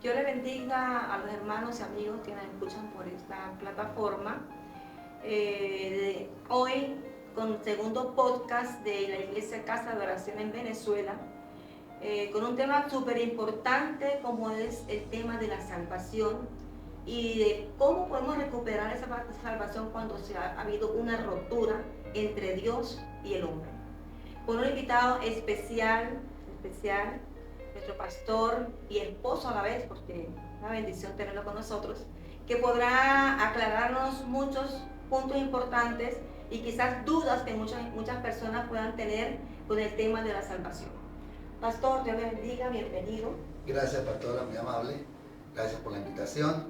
Dios le bendiga a los hermanos y amigos que nos escuchan por esta plataforma. Hoy, con el segundo podcast de la Iglesia Casa de Oración en Venezuela, con un tema súper importante como es el tema de la salvación y de cómo podemos recuperar esa salvación cuando ha habido una ruptura entre Dios y el hombre. Con un invitado especial, nuestro pastor y esposo a la vez, porque es una bendición tenerlo con nosotros, que podrá aclararnos muchos puntos importantes y quizás dudas que muchas personas puedan tener con el tema de la salvación. Pastor, Dios le bendiga, bienvenido. Gracias, pastora, muy amable. Gracias por la invitación.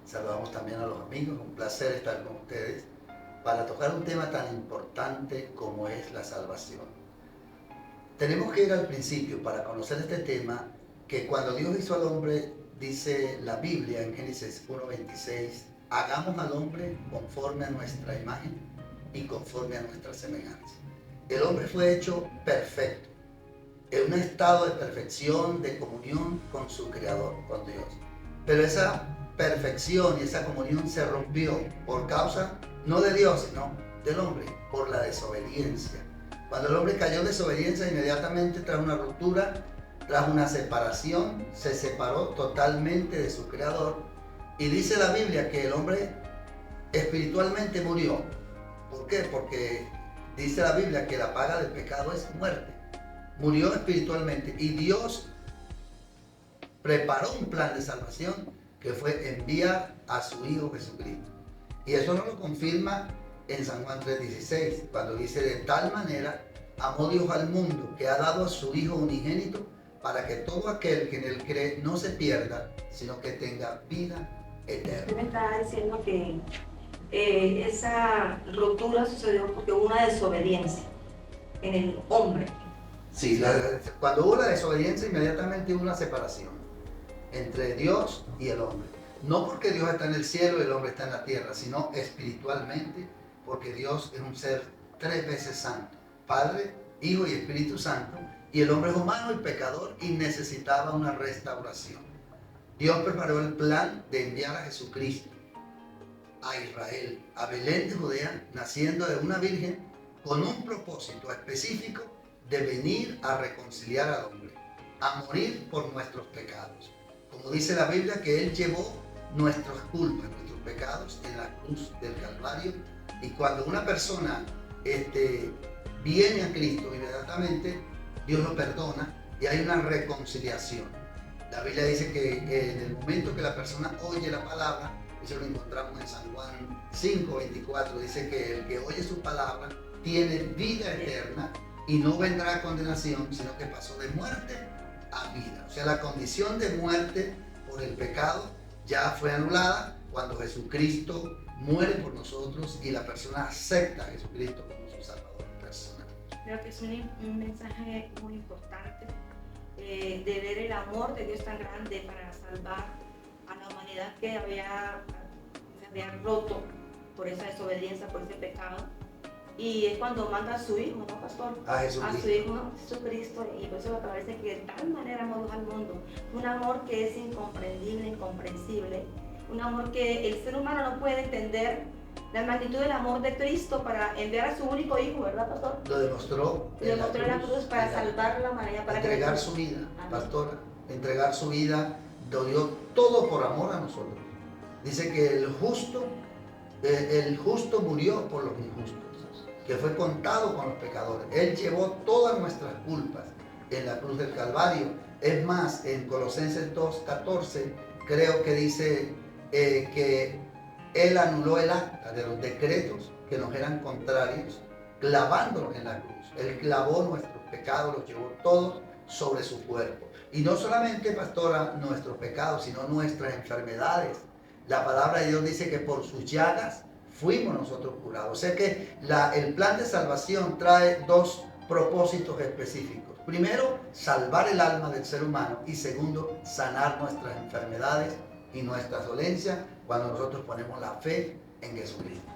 Saludamos también a los amigos, un placer estar con ustedes para tocar un tema tan importante como es la salvación. Tenemos que ir al principio para conocer este tema, que cuando Dios hizo al hombre, dice la Biblia en Génesis 1:26, hagamos al hombre conforme a nuestra imagen y conforme a nuestra semejanza. El hombre fue hecho perfecto, en un estado de perfección, de comunión con su Creador, con Dios. Pero esa perfección y esa comunión se rompió por causa, no de Dios, sino del hombre, por la desobediencia. Cuando el hombre cayó en desobediencia, inmediatamente trajo una ruptura, trajo una separación, se separó totalmente de su Creador. Y dice la Biblia que el hombre espiritualmente murió. ¿Por qué? Porque dice la Biblia que la paga del pecado es muerte. Murió espiritualmente y Dios preparó un plan de salvación que fue enviar a su Hijo Jesucristo. Y eso nos lo confirma en San Juan 3:16, cuando dice: de tal manera amó Dios al mundo que ha dado a su Hijo unigénito para que todo aquel que en él cree no se pierda, sino que tenga vida eterna. Usted me está diciendo que esa ruptura sucedió porque hubo una desobediencia en el hombre. Sí, cuando hubo la desobediencia, inmediatamente hubo una separación entre Dios y el hombre. No porque Dios está en el cielo y el hombre está en la tierra, sino espiritualmente, porque Dios es un ser 3 veces santo, Padre, Hijo y Espíritu Santo, y el hombre es humano y pecador y necesitaba una restauración. Dios preparó el plan de enviar a Jesucristo a Israel, a Belén de Judea, naciendo de una virgen, con un propósito específico de venir a reconciliar al hombre, a morir por nuestros pecados. Como dice la Biblia, que Él llevó nuestras culpas, nuestros pecados en la cruz del Calvario. Y cuando una persona viene a Cristo, inmediatamente Dios lo perdona y hay una reconciliación. La Biblia dice que en el momento que la persona oye la palabra, eso lo encontramos en San Juan 5:24, dice que el que oye su palabra tiene vida eterna y no vendrá a condenación, sino que pasó de muerte a vida. O sea, la condición de muerte por el pecado ya fue anulada cuando Jesucristo muere por nosotros y la persona acepta a Jesucristo como su Salvador personal. Creo que es un mensaje muy importante de ver el amor de Dios tan grande para salvar a la humanidad que se había roto por esa desobediencia, por ese pecado. Y es cuando manda a su Hijo, ¿no, pastor? A Jesucristo. A su Hijo Jesucristo, y por eso la palabra dice que de tal manera amó Dios al mundo. Un amor que es incomprendible, incomprensible. Un amor que el ser humano no puede entender la magnitud del amor de Cristo para enviar a su único Hijo, ¿verdad, pastor? Lo demostró en la cruz para salvar la humanidad. Para entregar su vida, pastora, entregar su vida, lo dio todo por amor a nosotros. Dice que el justo murió por los injustos, que fue contado con los pecadores. Él llevó todas nuestras culpas en la cruz del Calvario. Es más, en Colosenses 2:14 creo que dice que Él anuló el acta de los decretos que nos eran contrarios, clavándolos en la cruz. Él clavó nuestros pecados, los llevó todos sobre su cuerpo. Y no solamente, pastora, nuestros pecados, sino nuestras enfermedades. La palabra de Dios dice que por sus llagas fuimos nosotros curados. O sea que el plan de salvación trae 2 propósitos específicos. Primero, salvar el alma del ser humano, y segundo, sanar nuestras enfermedades y nuestras dolencias cuando nosotros ponemos la fe en Jesucristo.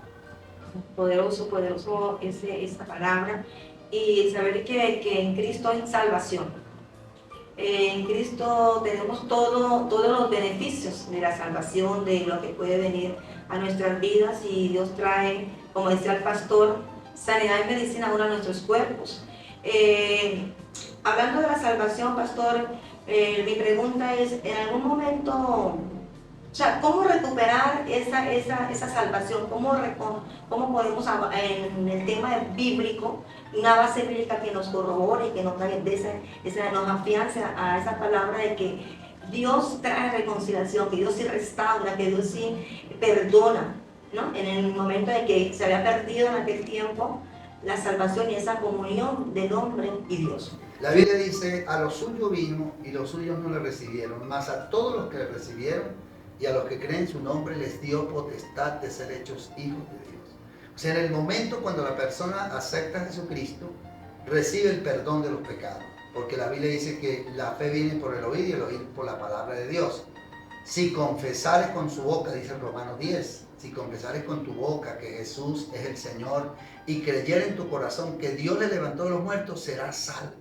Poderoso esta palabra, y saber que en Cristo hay salvación. En Cristo tenemos todos los beneficios de la salvación, de lo que puede venir a nuestras vidas, y Dios trae, como decía el pastor, sanidad y medicina ahora a nuestros cuerpos. Hablando de la salvación, pastor, mi pregunta es, ¿en algún momento, o sea, cómo recuperar esa salvación? ¿Cómo podemos, en el tema bíblico, una base bíblica que nos corrobore y que nos nos afiance a esa palabra de que Dios trae reconciliación, que Dios sí restaura, que Dios sí perdona, ¿no? En el momento de que se había perdido en aquel tiempo la salvación y esa comunión del hombre y Dios. La Biblia dice, a los suyos vino y los suyos no le recibieron, mas a todos los que le recibieron y a los que creen su nombre les dio potestad de ser hechos hijos de Dios. O sea, en el momento cuando la persona acepta a Jesucristo, recibe el perdón de los pecados. Porque la Biblia dice que la fe viene por el oír y el oír por la palabra de Dios. Si confesares con su boca, dice Romanos 10, si confesares con tu boca que Jesús es el Señor y creyeres en tu corazón que Dios le levantó de los muertos, serás salvo.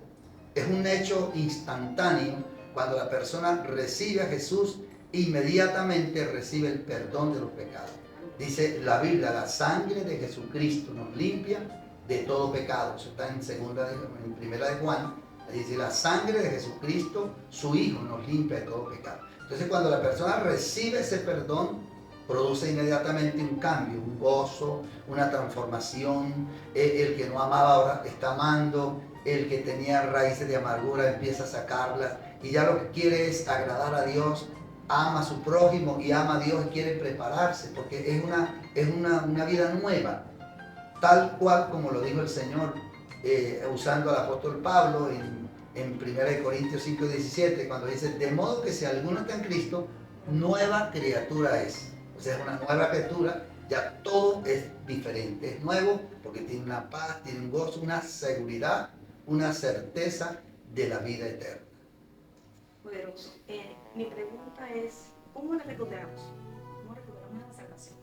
Es un hecho instantáneo. Cuando la persona recibe a Jesús, inmediatamente recibe el perdón de los pecados. Dice la Biblia, la sangre de Jesucristo nos limpia de todo pecado. Eso está en primera de Juan. Dice, la sangre de Jesucristo, su Hijo, nos limpia de todo pecado. Entonces, cuando la persona recibe ese perdón, produce inmediatamente un cambio, un gozo, una transformación. El que no amaba ahora está amando. El que tenía raíces de amargura empieza a sacarlas. Y ya lo que quiere es agradar a Dios, ama a su prójimo y ama a Dios y quiere prepararse, porque es una vida nueva, tal cual como lo dijo el Señor, usando al apóstol Pablo en 1 Corintios 5:17, cuando dice, de modo que si alguno está en Cristo, nueva criatura es. O sea, es una nueva criatura, ya todo es diferente, es nuevo porque tiene una paz, tiene un gozo, una seguridad, una certeza de la vida eterna. Poderoso. Mi pregunta es, ¿cómo la recuperamos? ¿Cómo recuperamos la salvación?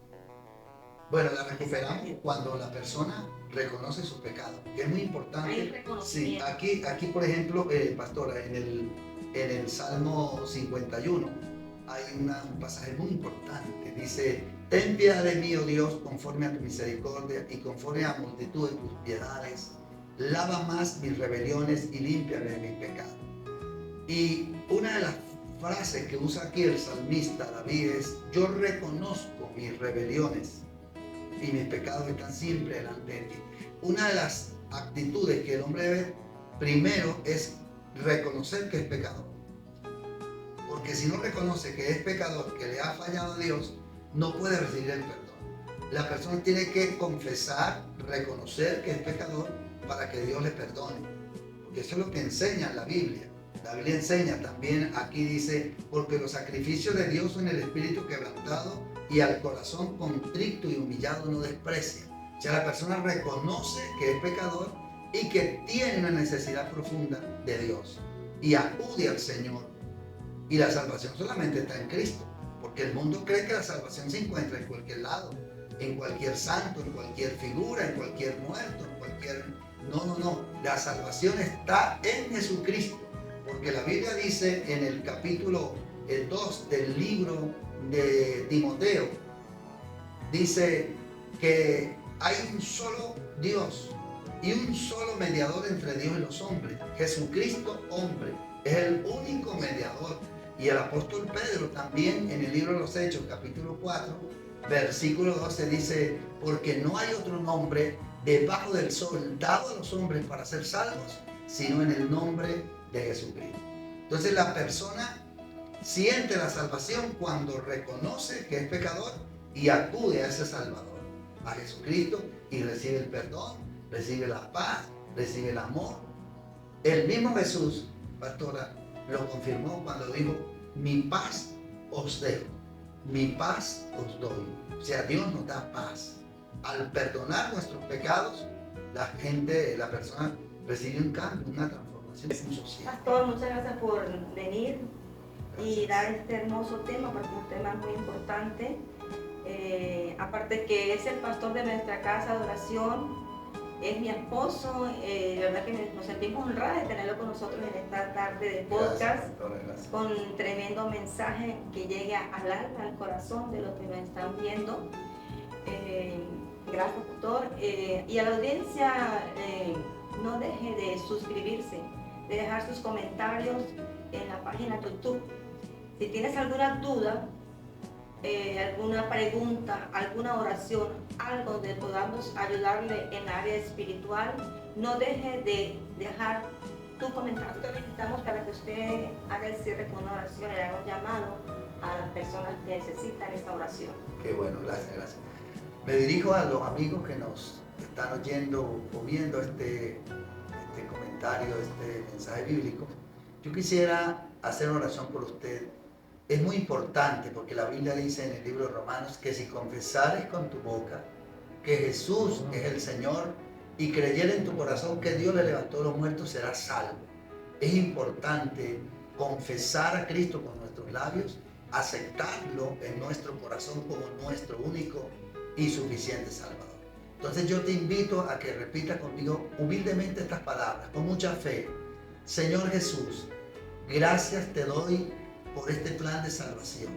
Bueno, la recuperamos cuando la persona reconoce sus pecados, que es muy importante. Sí, aquí por ejemplo, pastora, en el Salmo 51 hay un pasaje muy importante. Dice, ten piedad de mí, oh Dios, conforme a tu misericordia y conforme a la multitud de tus piedades. Lava más mis rebeliones y límpiame de mis pecados. Y una de las frases que usa aquí el salmista David es, yo reconozco mis rebeliones y mis pecados están siempre delante de ti. Una de las actitudes que el hombre debe primero es reconocer que es pecador. Porque si no reconoce que es pecador, que le ha fallado a Dios, no puede recibir el perdón. La persona tiene que confesar, reconocer que es pecador para que Dios le perdone. Porque eso es lo que enseña la Biblia. La Biblia enseña también, aquí dice, porque los sacrificios de Dios son el espíritu quebrantado y al corazón contrito y humillado no desprecia. O sea, la persona reconoce que es pecador y que tiene una necesidad profunda de Dios y acude al Señor. Y la salvación solamente está en Cristo, porque el mundo cree que la salvación se encuentra en cualquier lado, en cualquier santo, en cualquier figura, en cualquier muerto, en cualquier... No. La salvación está en Jesucristo, porque la Biblia dice en el capítulo 2 del libro de Timoteo, dice que hay un solo Dios y un solo mediador entre Dios y los hombres, Jesucristo hombre, es el único mediador. Y el apóstol Pedro también en el libro de los Hechos, capítulo 4, versículo 12 dice, porque no hay otro nombre debajo del sol dado a los hombres para ser salvos, sino en el nombre de Jesucristo. Entonces la persona siente la salvación cuando reconoce que es pecador y acude a ese Salvador, a Jesucristo, y recibe el perdón, recibe la paz, recibe el amor. El mismo Jesús, pastora, lo confirmó cuando dijo, mi paz os dejo, mi paz os doy. O sea, Dios nos da paz. Al perdonar nuestros pecados, la persona recibe un cambio, una transformación social. Pastor, muchas gracias por venir y dar este hermoso tema, porque es un tema muy importante. Aparte que es el pastor de nuestra casa de oración, Es mi esposo, de verdad que nos sentimos honrados de tenerlo con nosotros en esta tarde de podcast, Gracias, doctora, gracias. con tremendo mensaje que llegue al alma, al corazón de los que nos están viendo. Gracias, doctor. Y a la audiencia, no deje de suscribirse, de dejar sus comentarios en la página YouTube. Si tienes alguna duda, alguna pregunta, alguna oración, algo donde podamos ayudarle en el área espiritual, no deje de dejar tu comentario. Te invitamos para que usted haga el cierre con una oración y haga un llamado a las personas que necesitan esta oración. Qué bueno, gracias, gracias. Me dirijo a los amigos que nos están oyendo o viendo este comentario, este mensaje bíblico. Yo quisiera hacer una oración por usted. Es muy importante porque la Biblia dice en el libro de Romanos que si confesares con tu boca que Jesús es el Señor y creyeres en tu corazón que Dios le levantó de los muertos, serás salvo. Es importante confesar a Cristo con nuestros labios, aceptarlo en nuestro corazón como nuestro único y suficiente Salvador. Entonces yo te invito a que repitas conmigo humildemente estas palabras, con mucha fe. Señor Jesús, gracias te doy por este plan de salvación.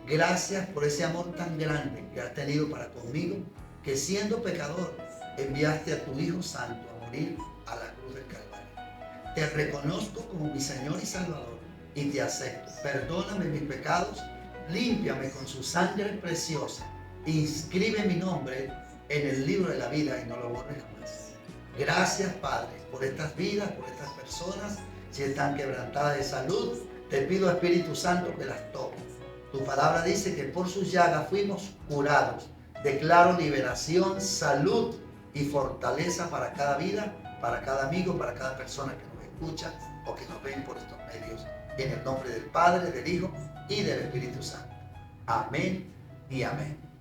Gracias por ese amor tan grande que has tenido para conmigo, que siendo pecador enviaste a tu Hijo Santo a morir a la cruz del Calvario. Te reconozco como mi Señor y Salvador y te acepto. Perdóname mis pecados, límpiame con su sangre preciosa, inscribe mi nombre en el libro de la vida y no lo borres jamás. Gracias, Padre, por estas vidas, por estas personas, si están quebrantadas de salud. Te pido, Espíritu Santo, que las toques. Tu palabra dice que por sus llagas fuimos curados. Declaro liberación, salud y fortaleza para cada vida, para cada amigo, para cada persona que nos escucha o que nos ven por estos medios. En el nombre del Padre, del Hijo y del Espíritu Santo. Amén y amén.